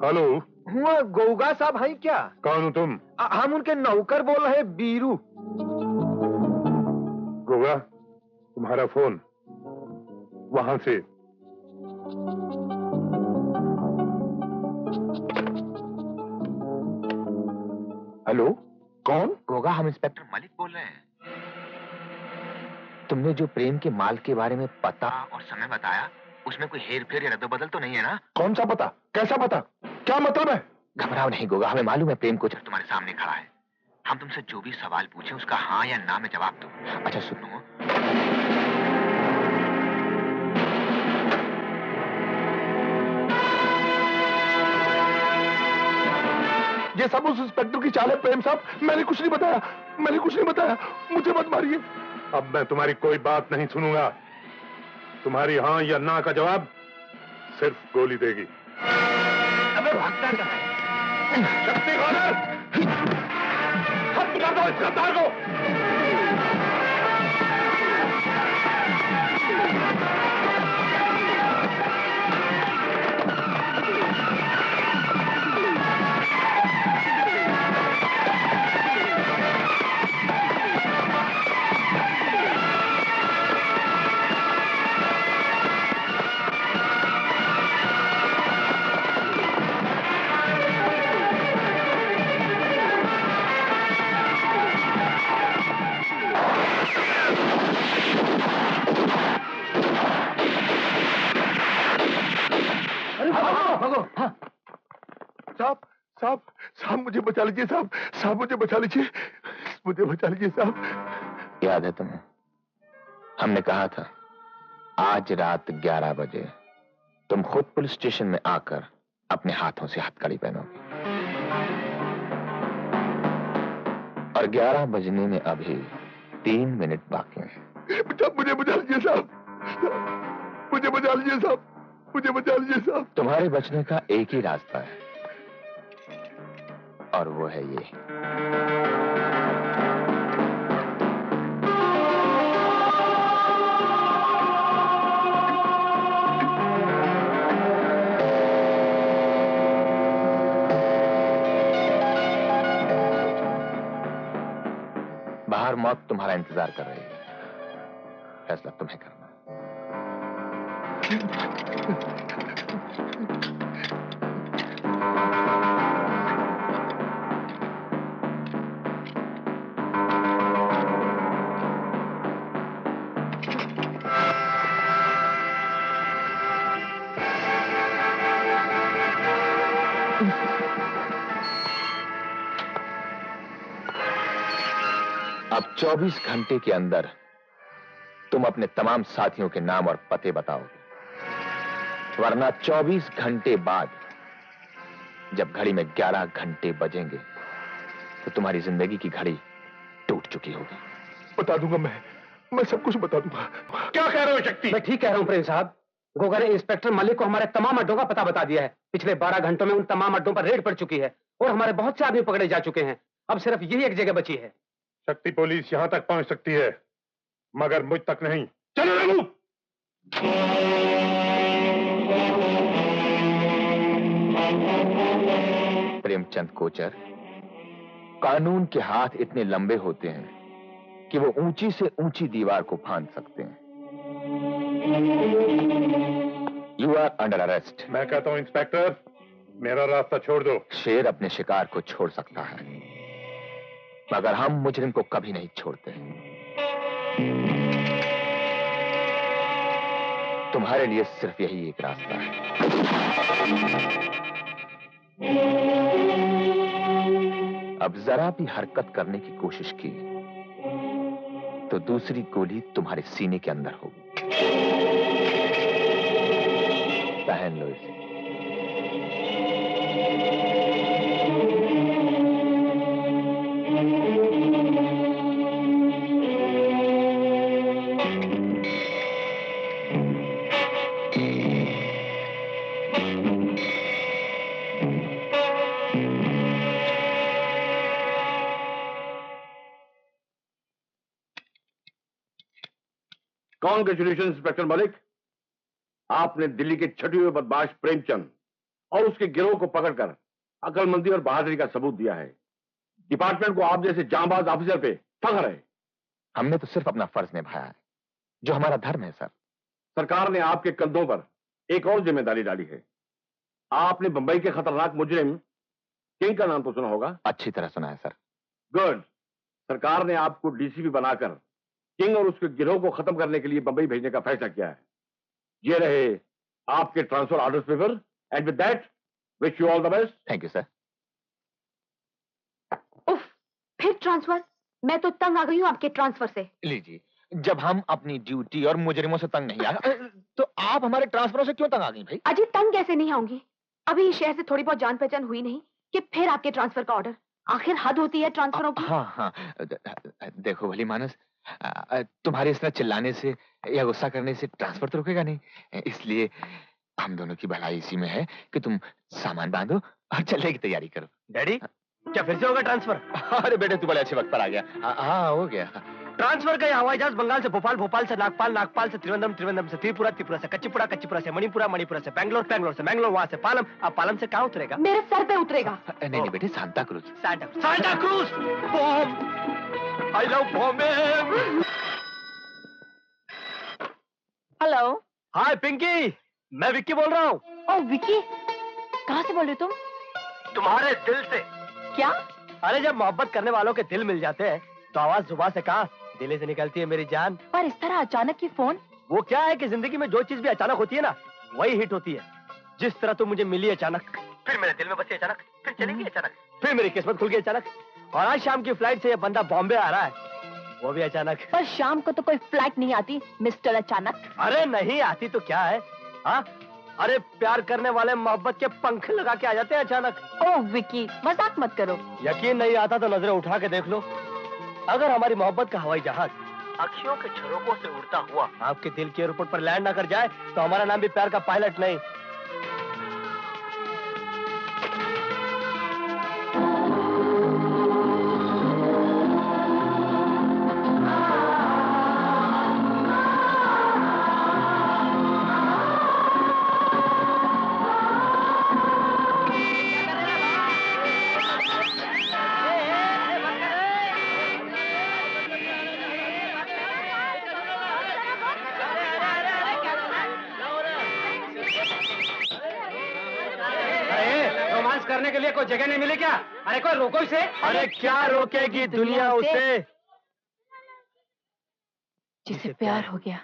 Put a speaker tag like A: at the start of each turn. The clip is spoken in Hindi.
A: हेलो।
B: हुआ गोगा साहब हैं क्या?
A: कौन हो तुम?
B: हम उनके नौकर बोल रहे हैं, बीरू।
A: गोगा, तुम्हारा फोन वहां से। हेलो, कौन?
C: गोगा, हम इंस्पेक्टर मलिक बोल रहे हैं। तुमने जो प्रेम के माल के बारे में पता और समय बताया, उसमें कोई हेर फेर या रद्दोबदल तो नहीं है ना?
A: कौन सा पता? कैसा पता? क्या मतलब है?
C: घबराओ नहीं गोगा, हमें मालूम है प्रेम कोचर तुम्हारे सामने खड़ा है। हम तुमसे जो भी सवाल पूछे उसका हाँ या ना में जवाब दो। अच्छा सुनो,
A: ये सब उस इंस्पेक्टर की चाल है प्रेम साहब। मैंने कुछ नहीं बताया, मैंने कुछ नहीं बताया। मुझे मत मारिए। अब मैं तुम्हारी कोई बात नहीं सुनूंगा। तुम्हारी हाँ या ना का जवाब सिर्फ गोली देगी।
B: अबे भागता कहाँ है?
A: शक्ति खानर, हत्या कर दो इस गद्दार को। साहब साहब साहब, मुझे बचा लीजिए साहब। साहब मुझे बचा लीजिए, मुझे बचा लीजिए साहब।
C: याद है तुम्हें? हमने कहा था आज रात 11 बजे तुम खुद पुलिस स्टेशन में आकर अपने हाथों से हथकड़ी पहनोगे। और 11 बजने में अभी 3 मिनट बाकी हैं।
A: मुझे बचा लीजिए साहब, मुझे बचा लीजिए साहब, मुझे बचा लीजिए साहब।
C: तुम्हारे बचने का एक ही रास्ता है और वो है ये। बाहर मौत तुम्हारा इंतजार कर रही है, फैसला तुम्हें करना है। अब 24 घंटे के अंदर तुम अपने तमाम साथियों के नाम और पते बताओगे, वरना 24 घंटे बाद जब घड़ी में 11 घंटे बजेंगे तो तुम्हारी जिंदगी की घड़ी टूट चुकी होगी।
A: बता दूंगा मैं सब कुछ बता दूंगा। क्या कह रहे हो शक्ति?
D: मैं ठीक कह रहा हूं प्रेम साहब। गोगा ने इंस्पेक्टर मलिक को हमारे तमाम अड्डों का पता बता दिया है। पिछले 12 घंटों में उन तमाम अड्डों पर रेड पड़ चुकी है और हमारे बहुत से आदमी पकड़े जा चुके हैं। अब सिर्फ यही एक जगह बची है।
A: शक्ति, पुलिस यहां तक पहुंच सकती है मगर मुझ तक नहीं। चलो रघु।
C: प्रेमचंद कोचर, कानून के हाथ इतने लंबे होते हैं कि वो ऊंची से ऊंची दीवार को फांद सकते हैं। You are under arrest.
A: मैं कहता हूं इंस्पेक्टर, मेरा रास्ता छोड़ दो।
C: शेर अपने शिकार को छोड़ सकता है मगर हम मुजरिम को कभी नहीं छोड़ते। तुम्हारे लिए सिर्फ यही एक रास्ता है। अब जरा भी हरकत करने की कोशिश की तो दूसरी गोली तुम्हारे सीने के अंदर होगी। पहन लो इसे।
E: कांग्रेचुलेशन इंस्पेक्टर मलिक, आपने दिल्ली के छठे हुए बदमाश प्रेमचंद और उसके गिरोह को पकड़कर अकलमंदी और बहादुरी का सबूत दिया है। डिपार्टमेंट को आप जैसे जांबाज ऑफिसर पे फख्र है।
C: हमने तो सिर्फ अपना फर्ज निभाया है, जो हमारा धर्म है सर।
E: सरकार ने आपके कंधों पर एक और जिम्मेदारी डाली है। आपने बंबई के खतरनाक मुजरिम किंग का नाम तो सुना होगा।
C: अच्छी तरह सुना है सर।
E: गुड। सरकार ने आपको डीसीपी बनाकर किंग और उसके गिरोह को खत्म करने के लिए बंबई भेजने का फैसला किया है। ये रहे आपके transfer orders paper and with that wish you all the best.
C: Thank you sir.
F: उफ, फिर ट्रांसफर? मैं तो तंग आ गई हूँ आपके ट्रांसफर से।
C: लीजिए, जब हम अपनी ड्यूटी और मुजरिमों से तंग नहीं आए तो आप हमारे ट्रांसफरों से क्यों तंग आ गई भाई?
F: अजय, तंग कैसे नहीं आऊंगी? अभी इस शहर से थोड़ी बहुत जान पहचान हुई नहीं कि फिर आपके ट्रांसफर का ऑर्डर। आखिर हद होती है ट्रांसफरों की।
C: हाँ हाँ, देखो भली मानस, तुम्हारे इस तरह चिल्लाने से या गुस्सा करने से ट्रांसफर तो रुकेगा नहीं। इसलिए हम दोनों की भलाई इसी में है कि तुम सामान बांधो और चलने की तैयारी करो।
B: डैडी, क्या फिर से होगा ट्रांसफर?
C: अरे बेटे, तू बड़े अच्छे वक्त पर आ गया। हाँ, हो गया।
B: ट्रांसफर का हवाई जहाज बंगाल से भोपाल, भोपाल से नागपाल, नागपाल से त्रिवेंद्रम, त्रिवेंद्रम से त्रिपुरा, त्रिपुरा से कच्चीपुड़ा, कच्चीपुरा से मणिपुरा, मणिपुरा से बैंगलोर, बैंगलोर से मैंगलोर, वहां से पालम। अब पालम से कहाँ उतरेगा?
F: मेरे सर पे उतरेगा।
C: नहीं बेटे, Santacruz.
B: Santacruz. Bomb. I love Bombay.
F: Hello.
B: Hi Pinky, मैं विक्की बोल रहा हूँ।
F: ओ विक्की, कहाँ से बोल रहे हो तुम?
B: तुम्हारे दिल से।
F: क्या?
B: अरे जब मोहब्बत करने वालों के दिल मिल जाते हैं तो आवाज जुबान से कहाँ, दिल से निकलती है मेरी जान।
F: पर इस तरह अचानक की फोन?
B: वो क्या है कि जिंदगी में जो चीज भी अचानक होती है ना, वही हिट होती है। जिस तरह तुम मुझे मिली अचानक, फिर मेरे दिल में बसी अचानक, फिर चली गई अचानक, फिर मेरी किस्मत खुल गई अचानक, और आज शाम की फ्लाइट से ये बंदा बॉम्बे आ रहा है, वो भी अचानक।
F: पर शाम को तो कोई फ्लाइट नहीं आती मिस्टर अचानक।
B: अरे नहीं आती तो क्या है? हाँ, अरे प्यार करने वाले मोहब्बत के पंख लगा के आ जाते हैं अचानक।
F: ओह विक्की, मजाक मत करो।
B: यकीन नहीं आता तो नजरें उठा के देख लो। अगर हमारी मोहब्बत का हवाई जहाज अखियों के झरोकों से उड़ता हुआ आपके दिल के एयरपोर्ट पर लैंड ना कर जाए तो हमारा नाम भी प्यार का पायलट नहीं।
D: करने के लिए कोई जगह नहीं मिली क्या? अरे कोई रोको इसे।
B: अरे क्या रोकेगी दुनिया उसे
F: जिसे प्यार हो गया